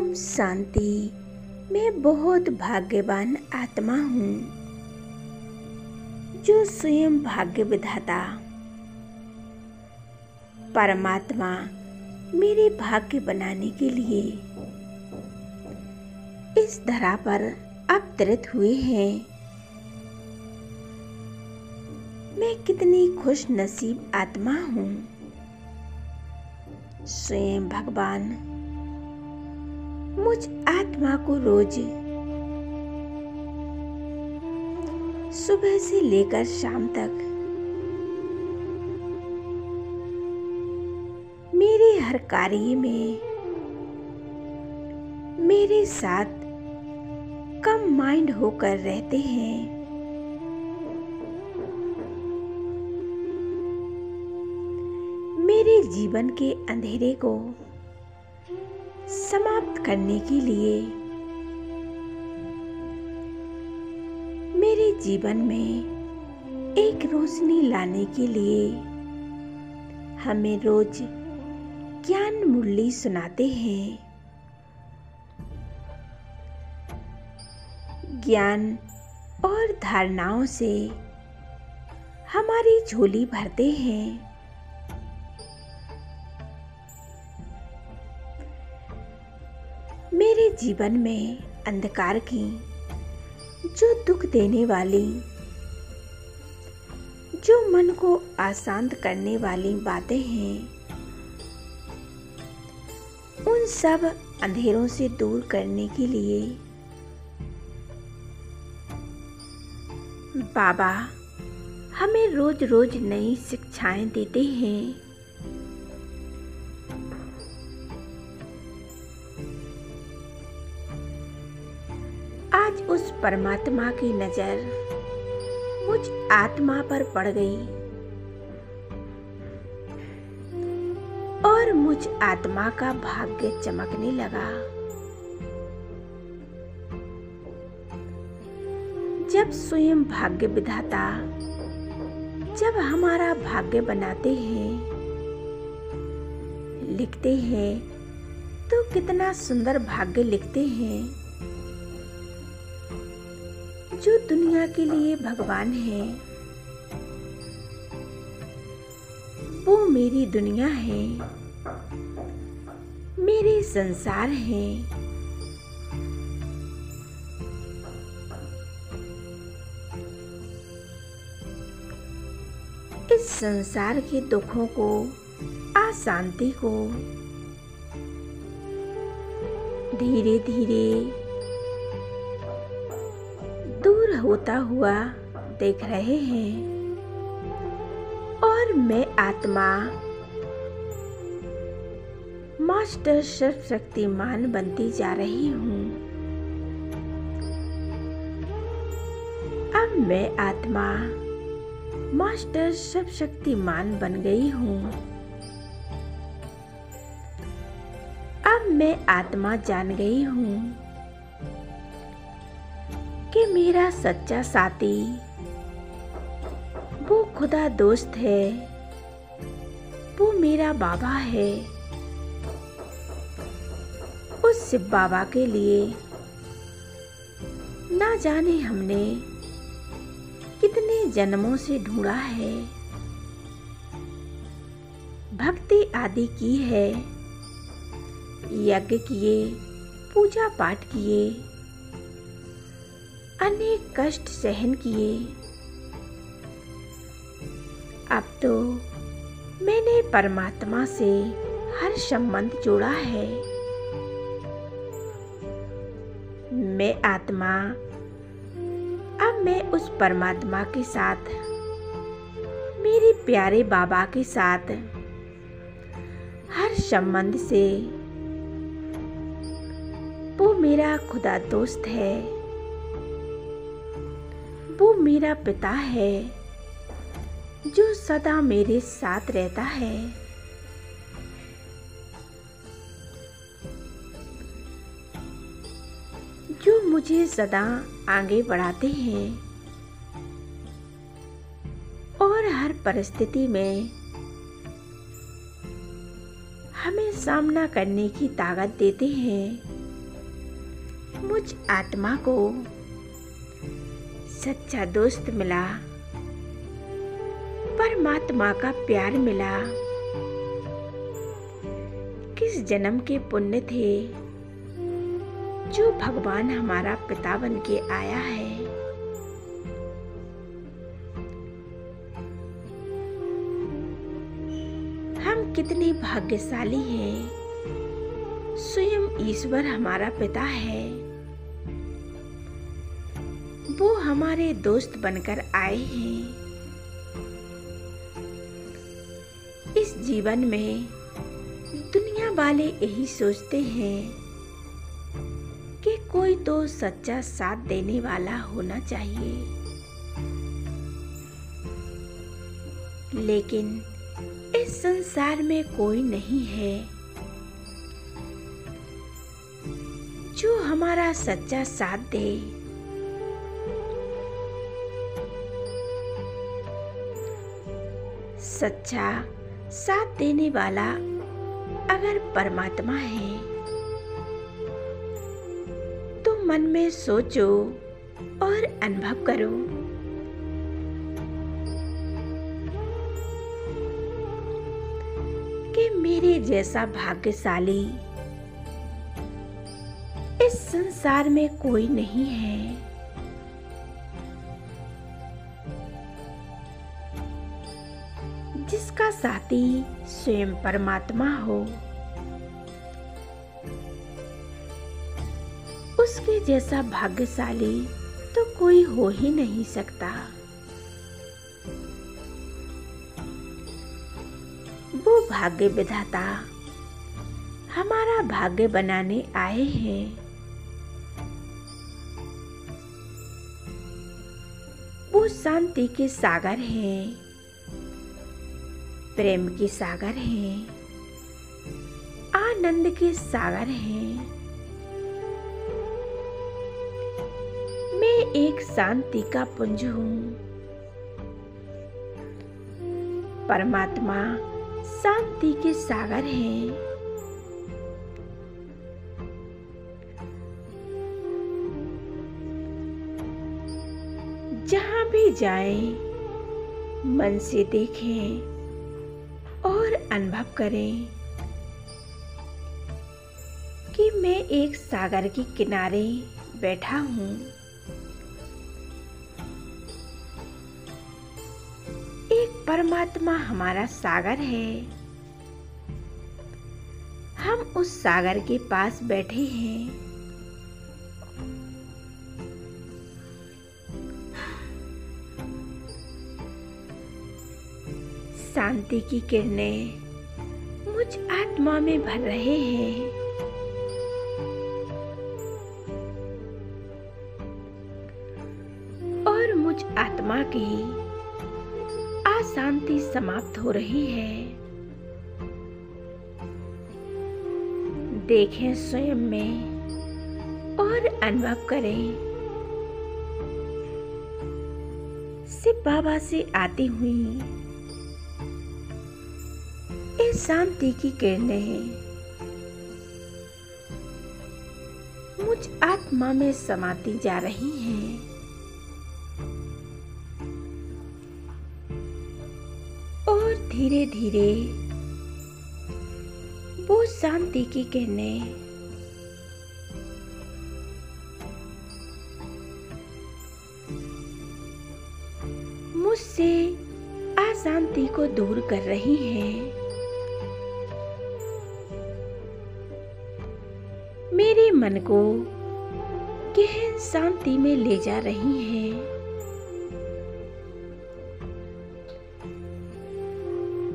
ओम शांति। मैं बहुत भाग्यवान आत्मा हूँ जो स्वयं भाग्य विधाता परमात्मा मेरे भाग्य बनाने के लिए इस धरा पर अवतरित हुए हैं। मैं कितनी खुश नसीब आत्मा हूँ। स्वयं भगवान मुझ आत्मा को रोज सुबह से लेकर शाम तक मेरे हर कार्य में मेरे साथ कम माइंड होकर रहते हैं। मेरे जीवन के अंधेरे को समाप्त करने के लिए मेरे जीवन में एक रोशनी लाने के लिए हमें रोज ज्ञान मुरली सुनाते हैं। ज्ञान और धारणाओं से हमारी झोली भरते हैं। मेरे जीवन में अंधकार की जो दुख देने वाली, जो मन को अशांत करने वाली बातें हैं, उन सब अंधेरों से दूर करने के लिए बाबा हमें रोज रोज नई शिक्षाएं देते हैं। आज उस परमात्मा की नजर मुझ आत्मा पर पड़ गई और मुझ आत्मा का भाग्य चमकने लगा। जब स्वयं भाग्य विधाता जब हमारा भाग्य बनाते हैं, लिखते हैं, तो कितना सुंदर भाग्य लिखते हैं। जो दुनिया के लिए भगवान है वो मेरी दुनिया है, मेरे संसार है। इस संसार के दुखों को, अशांति को धीरे धीरे दूर होता हुआ देख रहे हैं और मैं आत्मा मास्टर सर्वशक्तिमान बनती जा रही हूँ। अब मैं आत्मा मास्टर सर्वशक्तिमान बन गई हूँ। अब मैं आत्मा जान गई हूँ कि मेरा सच्चा साथी वो खुदा दोस्त है, वो मेरा बाबा है। उस शिव बाबा के लिए ना जाने हमने कितने जन्मों से ढूंढा है, भक्ति आदि की है, यज्ञ किए, पूजा पाठ किए, अनेक कष्ट सहन किए। अब तो मैंने परमात्मा से हर संबंध जोड़ा है। मैं आत्मा अब मैं उस परमात्मा के साथ, मेरे प्यारे बाबा के साथ हर संबंध से, वो मेरा खुदा दोस्त है, वो मेरा पिता है जो सदा मेरे साथ रहता है। जो मुझे सदा आगे बढ़ाते हैं और हर परिस्थिति में हमें सामना करने की ताकत देते हैं। मुझ आत्मा को सच्चा दोस्त मिला, परमात्मा का प्यार मिला। किस जन्म के पुण्य थे जो भगवान हमारा पिता बन के आया है। हम कितने भाग्यशाली हैं, स्वयं ईश्वर हमारा पिता है। वो हमारे दोस्त बनकर आए हैं। इस जीवन में दुनिया वाले यही सोचते हैं कि कोई तो सच्चा साथ देने वाला होना चाहिए, लेकिन इस संसार में कोई नहीं है जो हमारा सच्चा साथ दे। सच्चा साथ देने वाला अगर परमात्मा है तो मन में सोचो और अनुभव करो। कि मेरे जैसा भाग्यशाली इस संसार में कोई नहीं है। जिसका साथी स्वयं परमात्मा हो, उसके जैसा भाग्यशाली तो कोई हो ही नहीं सकता। वो भाग्य विधाता हमारा भाग्य बनाने आए हैं। वो शांति के सागर हैं, प्रेम के सागर हैं, आनंद के सागर हैं। मैं एक शांति का पुंज हूँ। परमात्मा शांति के सागर हैं। जहाँ भी जाएं, मन से देखें और अनुभव करें कि मैं एक सागर के किनारे बैठा हूँ। एक परमात्मा हमारा सागर है। हम उस सागर के पास बैठे हैं। शांति की किरणें मुझ आत्मा में भर रहे हैं। और मुझ आत्मा की अशांति समाप्त हो रही है। देखें स्वयं में और अनुभव करें। शिव बाबा से आती हुई इस शांति की किरणें मुझ आत्मा में समाती जा रही हैं। और धीरे धीरे वो शांति की किरणें मुझसे अशांति को दूर कर रही हैं। मेरे मन को गहन शांति में ले जा रही हैं।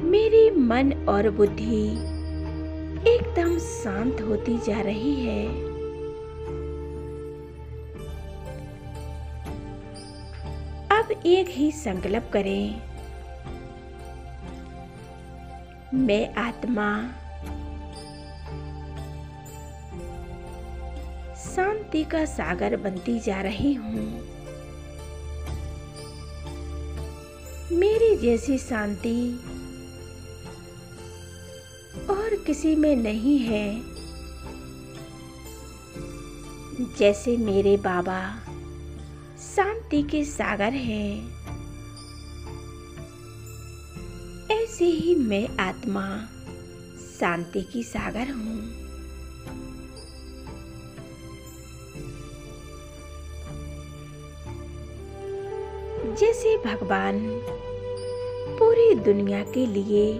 मेरी मन और बुद्धि एकदम शांत होती जा रही है। अब एक ही संकल्प करें। मैं आत्मा शांति का सागर बनती जा रही हूँ। मेरी जैसी शांति और किसी में नहीं है। जैसे मेरे बाबा शांति के सागर हैं, ऐसे ही मैं आत्मा शांति की सागर हूँ। जैसे भगवान पूरी दुनिया के लिए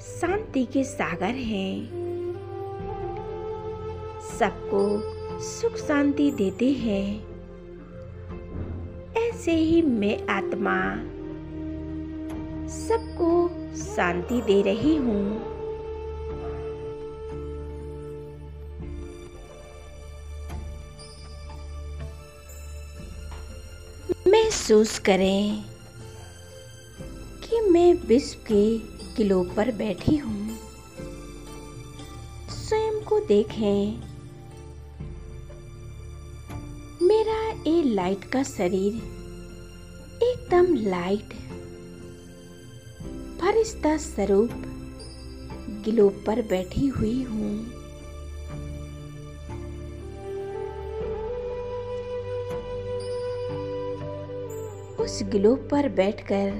शांति के सागर हैं, सबको सुख शांति देते हैं, ऐसे ही मैं आत्मा सबको शांति दे रही हूँ। महसूस करें कि मैं विश्व के ग्लोब पर बैठी हूँ। स्वयं को देखें, मेरा ये लाइट का शरीर एकदम लाइट फरिश्ता स्वरूप ग्लोब पर बैठी हुई हूँ। उस ग्लोब पर बैठकर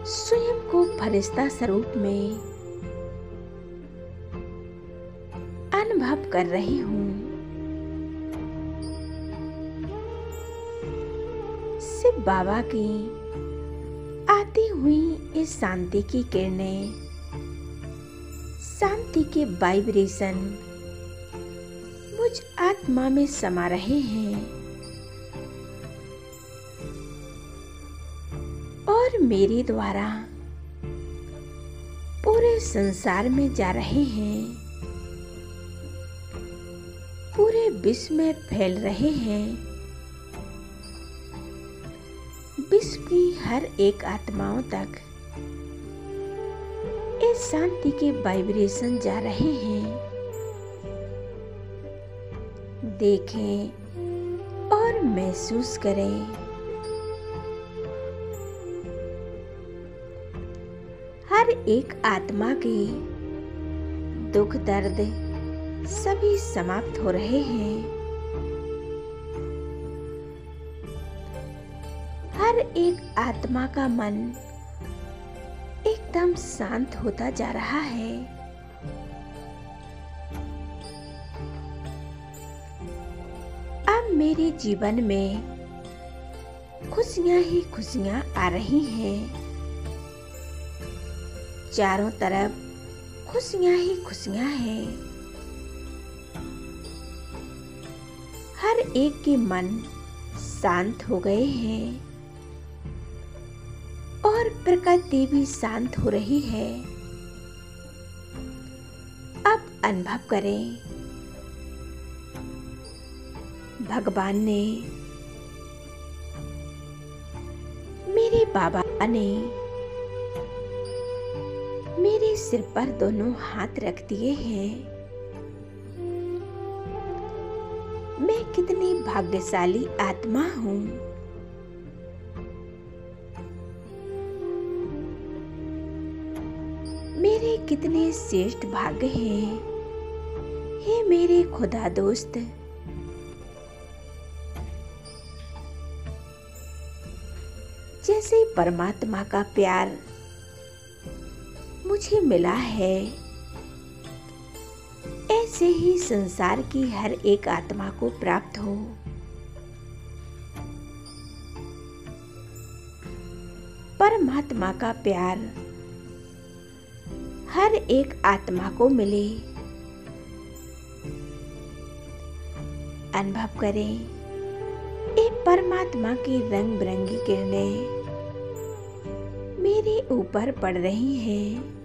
स्वयं को फरिश्ता स्वरूप में अनुभव कर रही हूँ। शिव बाबा की आती हुई इस शांति की किरणें, शांति के वाइब्रेशन मुझ आत्मा में समा रहे हैं और मेरे द्वारा पूरे संसार में जा रहे हैं, पूरे विश्व में फैल रहे हैं। विश्व की हर एक आत्माओं तक इस शांति के वाइब्रेशन जा रहे हैं। देखें और महसूस करें। हर एक आत्मा के दुख दर्द सभी समाप्त हो रहे हैं। हर एक आत्मा का मन एकदम शांत होता जा रहा है। अब मेरे जीवन में खुशियां ही खुशियां आ रही हैं। चारों तरफ खुशियां ही खुशियां हैं। हर एक के मन शांत हो गए हैं और प्रकृति भी शांत हो रही है। अब अनुभव करें, भगवान ने, मेरे बाबा ने मेरे सिर पर दोनों हाथ रख दिए हैं। मैं कितनी भाग्यशाली आत्मा हूँ। मेरे कितने श्रेष्ठ भाग्य हैं। हे मेरे खुदा दोस्त, जैसे परमात्मा का प्यार मुझे मिला है, ऐसे ही संसार की हर एक आत्मा को प्राप्त हो। परमात्मा का प्यार हर एक आत्मा को मिले। अनुभव करें, ये परमात्मा की रंग बिरंगी किरणें मेरे ऊपर पड़ रही हैं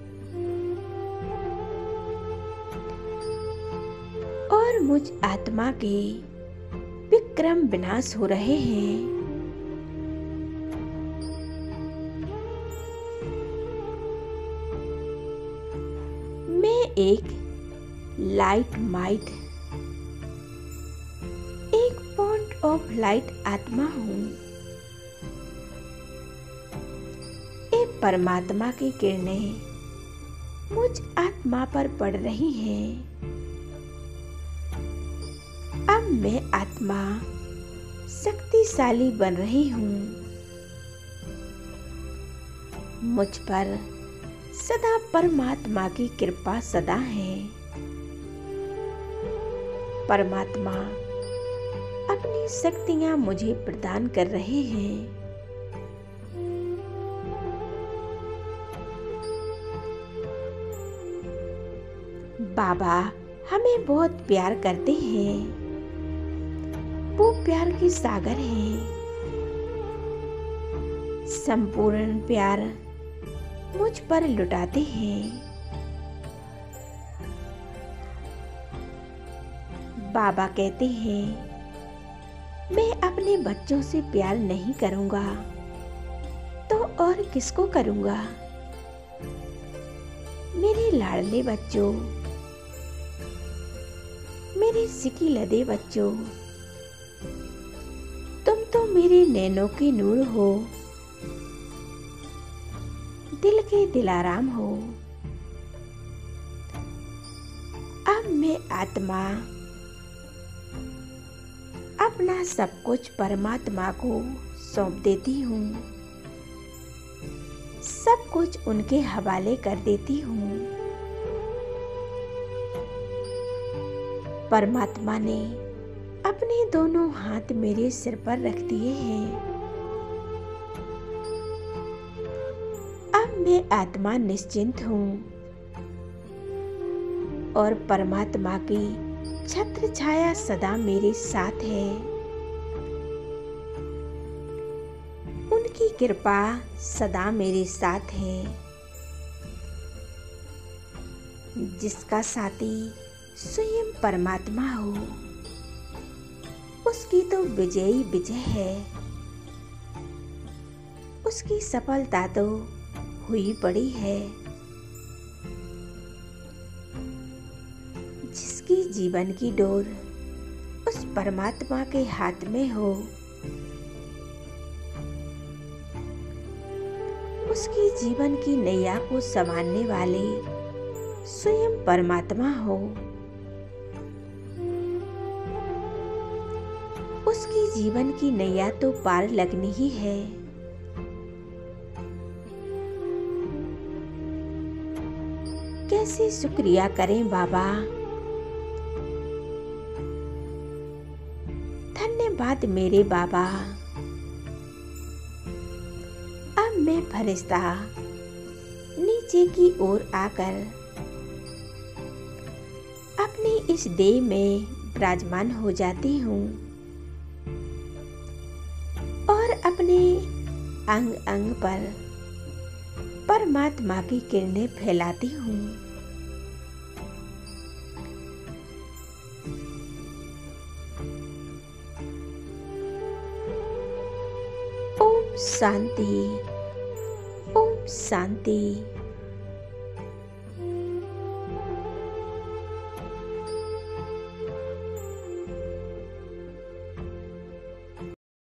और मुझ आत्मा के विक्रम विनाश हो रहे हैं। मैं एक लाइट माइट, एक पॉइंट ऑफ लाइट आत्मा हूँ। ये परमात्मा की किरणें मुझ आत्मा पर पड़ रही हैं। मैं आत्मा शक्तिशाली बन रही हूँ। मुझ पर सदा परमात्मा की कृपा सदा है। परमात्मा अपनी शक्तियाँ मुझे प्रदान कर रहे हैं। बाबा हमें बहुत प्यार करते हैं। वो प्यार के सागर हैं। संपूर्ण प्यार मुझ पर लुटाते हैं। बाबा कहते हैं मैं अपने बच्चों से प्यार नहीं करूंगा तो और किसको करूंगा। मेरे लाडले बच्चों, मेरे सिकिलधे बच्चों, तुम तो मेरे नैनों के नूर हो, दिल के दिलाराम हो। अब मैं आत्मा अपना सब कुछ परमात्मा को सौंप देती हूँ। सब कुछ उनके हवाले कर देती हूँ। परमात्मा ने अपने दोनों हाथ मेरे सिर पर रख दिए हैं। अब मैं आत्मा निश्चिंत हूँ और परमात्मा की छत्र छाया सदा मेरे साथ है। उनकी कृपा सदा मेरे साथ है। जिसका साथी स्वयं परमात्मा हो, उसकी तो विजयी विजय है। उसकी सफलता तो हुई पड़ी है। जिसकी जीवन की डोर उस परमात्मा के हाथ में हो, उसकी जीवन की नैया को संवारने वाले स्वयं परमात्मा हो। उसकी जीवन की नैया तो पार लगनी ही है। कैसे शुक्रिया करें बाबा। धन्यवाद मेरे बाबा। अब मैं फरिश्ता नीचे की ओर आकर अपनी इस देह में विराजमान हो जाती हूँ और अपने अंग अंग पर परमात्मा की किरणें फैलाती हूँ। ओम शांति, ओम शांति।